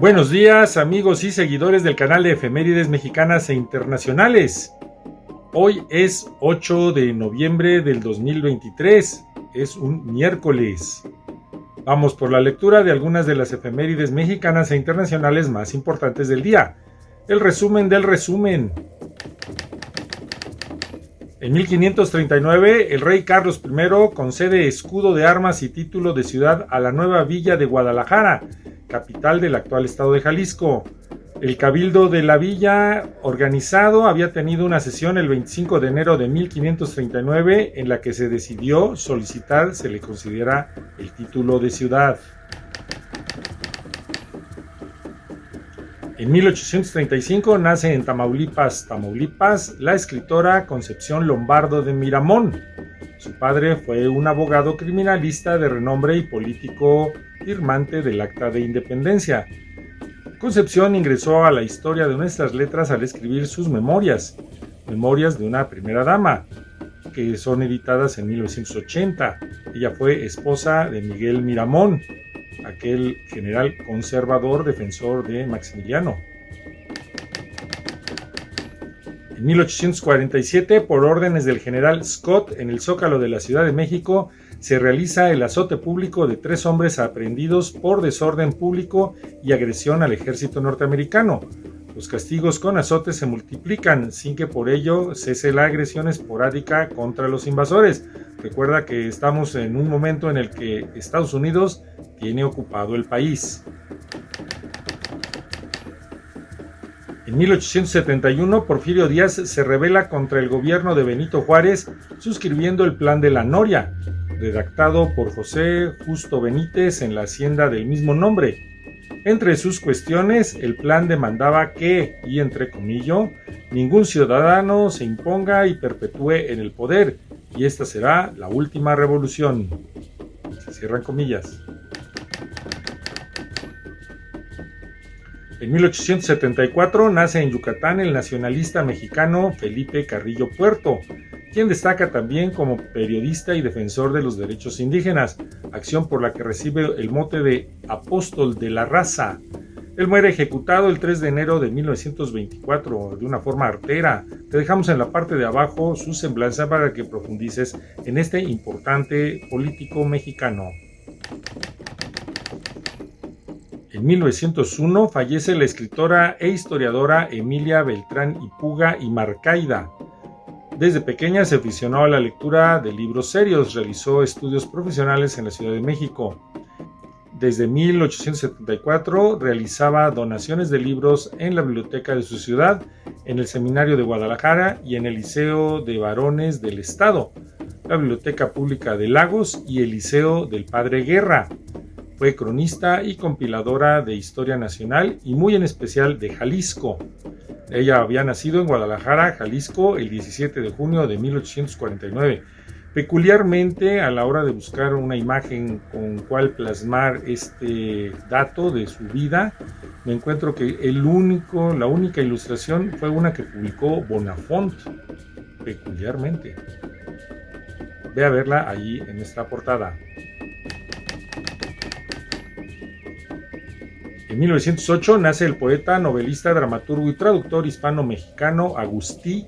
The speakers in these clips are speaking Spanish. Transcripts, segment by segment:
Buenos días, amigos y seguidores del canal de efemérides mexicanas e internacionales. Hoy es 8 de noviembre del 2023, es un miércoles. Vamos por la lectura de algunas de las efemérides mexicanas e internacionales más importantes del día. El resumen del resumen. En 1539, el rey Carlos I concede escudo de armas y título de ciudad a la nueva villa de Guadalajara, capital del actual estado de Jalisco. El cabildo de la villa organizado había tenido una sesión el 25 de enero de 1539 en la que se decidió solicitar se le concediera el título de ciudad. En 1835 nace en Tamaulipas, la escritora Concepción Lombardo de Miramón. Su padre fue un abogado criminalista de renombre y político firmante del Acta de Independencia. Concepción ingresó a la historia de nuestras letras al escribir sus memorias de una primera dama, que son editadas en 1980. Ella fue esposa de Miguel Miramón, aquel general conservador defensor de Maximiliano. En 1847, por órdenes del general Scott, en el Zócalo de la Ciudad de México, se realiza el azote público de 3 hombres aprehendidos por desorden público y agresión al ejército norteamericano. Los castigos con azotes se multiplican, sin que por ello cese la agresión esporádica contra los invasores. Recuerda que estamos en un momento en el que Estados Unidos tiene ocupado el país. En 1871, Porfirio Díaz se rebela contra el gobierno de Benito Juárez, suscribiendo el Plan de la Noria, redactado por José Justo Benítez en la hacienda del mismo nombre. Entre sus cuestiones, el plan demandaba que, y entre comillas, ningún ciudadano se imponga y perpetúe en el poder, y esta será la última revolución. Se cierran comillas. En 1874 nace en Yucatán el nacionalista mexicano Felipe Carrillo Puerto, quien destaca también como periodista y defensor de los derechos indígenas, acción por la que recibe el mote de Apóstol de la Raza. Él muere ejecutado el 3 de enero de 1924 de una forma artera. Te dejamos en la parte de abajo su semblanza para que profundices en este importante político mexicano. En 1901 fallece la escritora e historiadora Emilia Beltrán y Puga y Marcaida. Desde pequeña se aficionó a la lectura de libros serios, realizó estudios profesionales en la Ciudad de México. Desde 1874 realizaba donaciones de libros en la biblioteca de su ciudad, en el Seminario de Guadalajara y en el Liceo de Varones del Estado, la Biblioteca Pública de Lagos y el Liceo del Padre Guerra. Fue cronista y compiladora de historia nacional y muy en especial de Jalisco. Ella había nacido en Guadalajara, Jalisco, el 17 de junio de 1849. Peculiarmente, a la hora de buscar una imagen con cual plasmar este dato de su vida, me encuentro que la única ilustración fue una que publicó Bonafont, peculiarmente. Ve a verla allí en esta portada. En 1908 nace el poeta, novelista, dramaturgo y traductor hispano-mexicano Agustí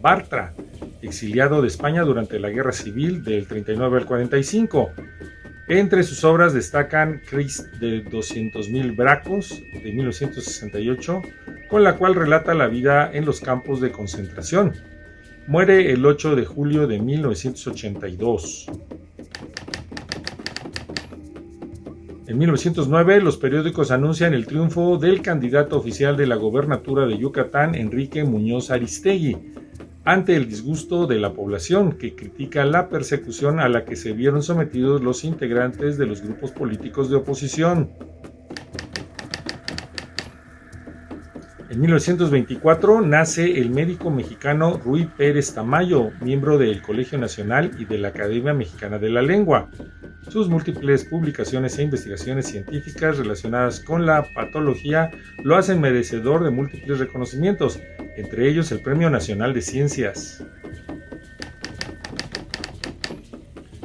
Bartra, exiliado de España durante la Guerra Civil del 39 al 45. Entre sus obras destacan Crist de 200.000 bracos, de 1968, con la cual relata la vida en los campos de concentración. Muere el 8 de julio de 1982. En 1909, los periódicos anuncian el triunfo del candidato oficial de la gobernatura de Yucatán, Enrique Muñoz Aristegui, ante el disgusto de la población, que critica la persecución a la que se vieron sometidos los integrantes de los grupos políticos de oposición. En 1924 nace el médico mexicano Ruy Pérez Tamayo, miembro del Colegio Nacional y de la Academia Mexicana de la Lengua. Sus múltiples publicaciones e investigaciones científicas relacionadas con la patología lo hacen merecedor de múltiples reconocimientos, entre ellos el Premio Nacional de Ciencias.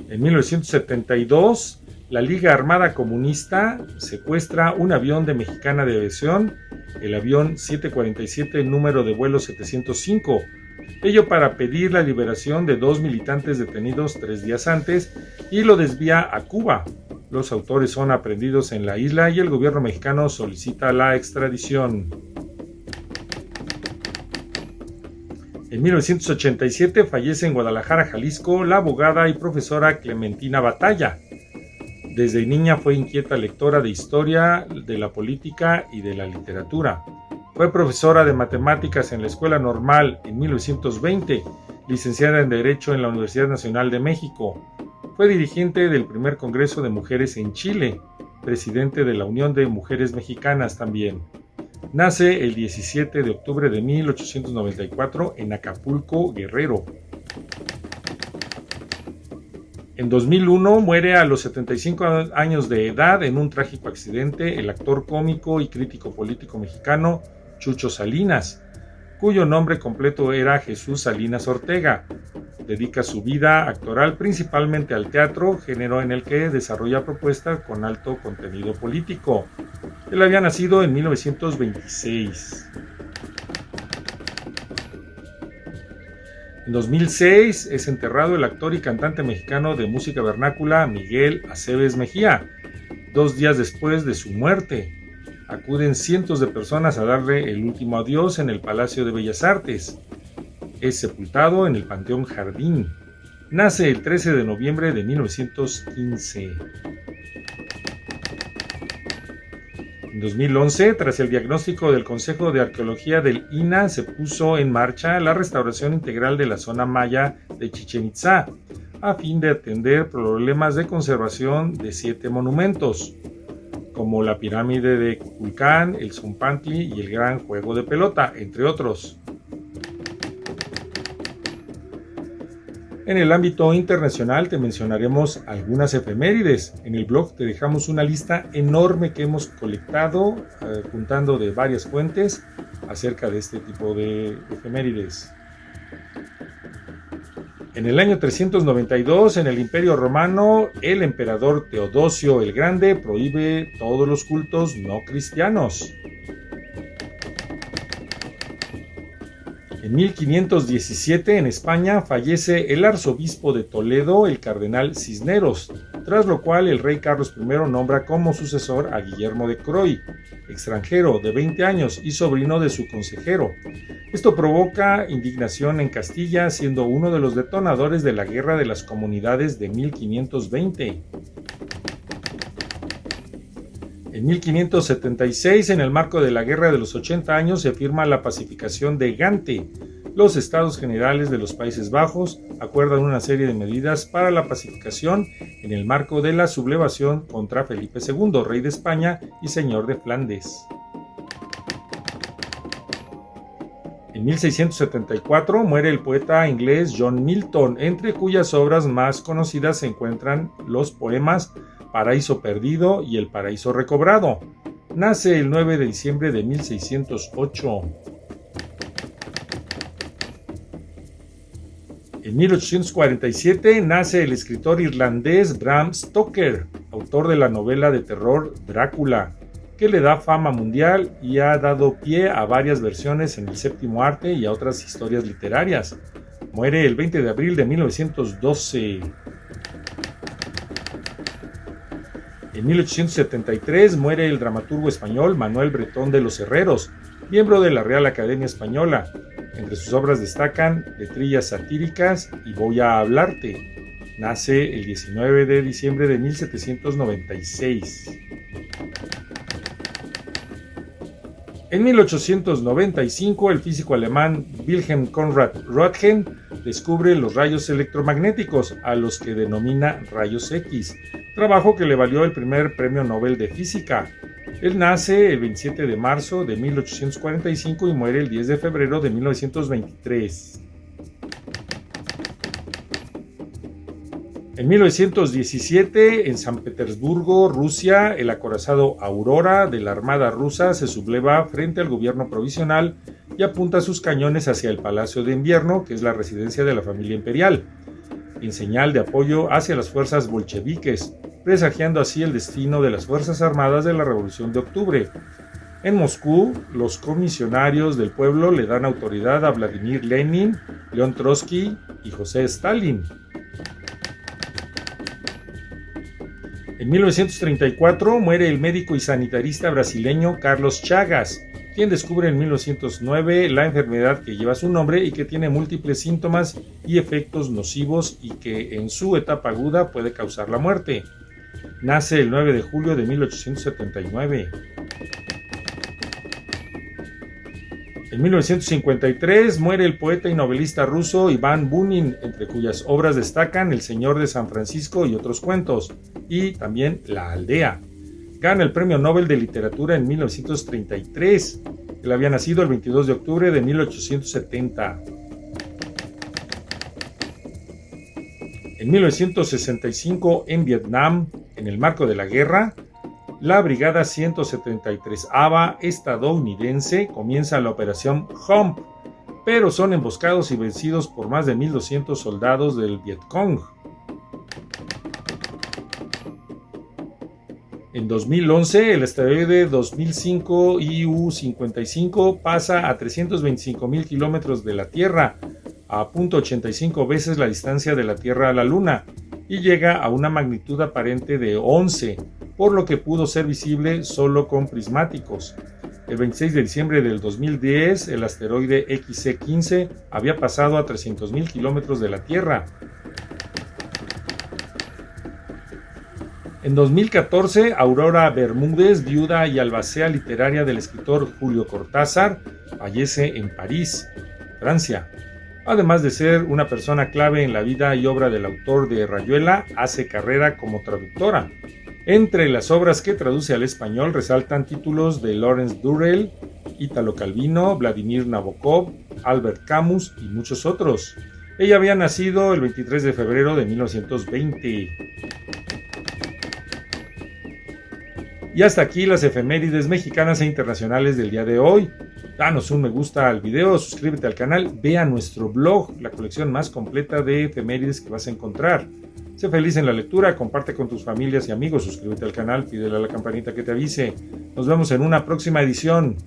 En 1972 La Liga Armada Comunista secuestra un avión de Mexicana de Aviación, el avión 747, número de vuelo 705, ello para pedir la liberación de 2 militantes detenidos 3 días antes, y lo desvía a Cuba. Los autores son aprehendidos en la isla y el gobierno mexicano solicita la extradición. En 1987 fallece en Guadalajara, Jalisco, la abogada y profesora Clementina Batalla. Desde niña fue inquieta lectora de historia, de la política y de la literatura. Fue profesora de matemáticas en la Escuela Normal en 1920, licenciada en Derecho en la Universidad Nacional de México. Fue dirigente del primer Congreso de Mujeres en Chile, presidente de la Unión de Mujeres Mexicanas también. Nace el 17 de octubre de 1894 en Acapulco, Guerrero. En 2001 muere a los 75 años de edad en un trágico accidente el actor cómico y crítico político mexicano Chucho Salinas, cuyo nombre completo era Jesús Salinas Ortega. Dedica su vida actoral principalmente al teatro, género en el que desarrolla propuestas con alto contenido político. Él había nacido en 1926. En 2006 es enterrado el actor y cantante mexicano de música vernácula Miguel Aceves Mejía, 2 días después de su muerte. Acuden cientos de personas a darle el último adiós en el Palacio de Bellas Artes. Es sepultado en el Panteón Jardín. Nace el 13 de noviembre de 1915. En 2011, tras el diagnóstico del Consejo de Arqueología del INAH, se puso en marcha la restauración integral de la zona maya de Chichén Itzá, a fin de atender problemas de conservación de 7 monumentos, como la pirámide de Kukulcán, el Zompantli y el gran juego de pelota, entre otros. En el ámbito internacional te mencionaremos algunas efemérides. En el blog te dejamos una lista enorme que hemos colectado, juntando de varias fuentes acerca de este tipo de efemérides. En el año 392, en el Imperio Romano, el emperador Teodosio el Grande prohíbe todos los cultos no cristianos. En 1517, en España, fallece el arzobispo de Toledo, el cardenal Cisneros, tras lo cual el rey Carlos I nombra como sucesor a Guillermo de Croy, extranjero de 20 años y sobrino de su consejero. Esto provoca indignación en Castilla, siendo uno de los detonadores de la Guerra de las Comunidades de 1520. En 1576, en el marco de la Guerra de los 80 años, se firma la pacificación de Gante. Los Estados Generales de los Países Bajos acuerdan una serie de medidas para la pacificación en el marco de la sublevación contra Felipe II, rey de España y señor de Flandes. En 1674 muere el poeta inglés John Milton, entre cuyas obras más conocidas se encuentran los poemas Paraíso Perdido y El Paraíso Recobrado. Nace el 9 de diciembre de 1608. En 1847 nace el escritor irlandés Bram Stoker, autor de la novela de terror Drácula, que le da fama mundial y ha dado pie a varias versiones en el séptimo arte y a otras historias literarias. Muere el 20 de abril de 1912. En 1873 muere el dramaturgo español Manuel Bretón de los Herreros, miembro de la Real Academia Española. Entre sus obras destacan Letrillas satíricas y Voy a hablarte. Nace el 19 de diciembre de 1796. En 1895, el físico alemán Wilhelm Conrad Röntgen descubre los rayos electromagnéticos, a los que denomina rayos X, trabajo que le valió el primer premio Nobel de Física. Él nace el 27 de marzo de 1845 y muere el 10 de febrero de 1923. En 1917, en San Petersburgo, Rusia, el acorazado Aurora de la Armada rusa se subleva frente al gobierno provisional y apunta sus cañones hacia el Palacio de Invierno, que es la residencia de la familia imperial, en señal de apoyo hacia las fuerzas bolcheviques. presagiando así el destino de las Fuerzas Armadas de la Revolución de Octubre. En Moscú, los comisionarios del pueblo le dan autoridad a Vladimir Lenin, León Trotsky y José Stalin. En 1934 muere el médico y sanitarista brasileño Carlos Chagas, quien descubre en 1909 la enfermedad que lleva su nombre y que tiene múltiples síntomas y efectos nocivos y que en su etapa aguda puede causar la muerte. Nace el 9 de julio de 1879. En 1953 muere el poeta y novelista ruso Iván Bunin, entre cuyas obras destacan El Señor de San Francisco y otros cuentos, y también La Aldea. Gana el Premio Nobel de Literatura en 1933. Él había nacido el 22 de octubre de 1870. En 1965, en Vietnam, en el marco de la guerra, la Brigada 173ª estadounidense comienza la Operación Hump, pero son emboscados y vencidos por más de 1.200 soldados del Vietcong. En 2011, el asteroide 2005 IU-55 pasa a 325.000 kilómetros de la Tierra, a 0.85 veces la distancia de la Tierra a la Luna, y llega a una magnitud aparente de 11, por lo que pudo ser visible solo con prismáticos. El 26 de diciembre del 2010, el asteroide XC-15 había pasado a 300.000 kilómetros de la Tierra. En 2014, Aurora Bermúdez, viuda y albacea literaria del escritor Julio Cortázar, fallece en París, Francia. Además de ser una persona clave en la vida y obra del autor de Rayuela, hace carrera como traductora. Entre las obras que traduce al español resaltan títulos de Lawrence Durrell, Italo Calvino, Vladimir Nabokov, Albert Camus y muchos otros. Ella había nacido el 23 de febrero de 1920. Y hasta aquí las efemérides mexicanas e internacionales del día de hoy. Danos un me gusta al video, suscríbete al canal, ve a nuestro blog, la colección más completa de efemérides que vas a encontrar. Sé feliz en la lectura, comparte con tus familias y amigos, suscríbete al canal, pídele a la campanita que te avise. Nos vemos en una próxima edición.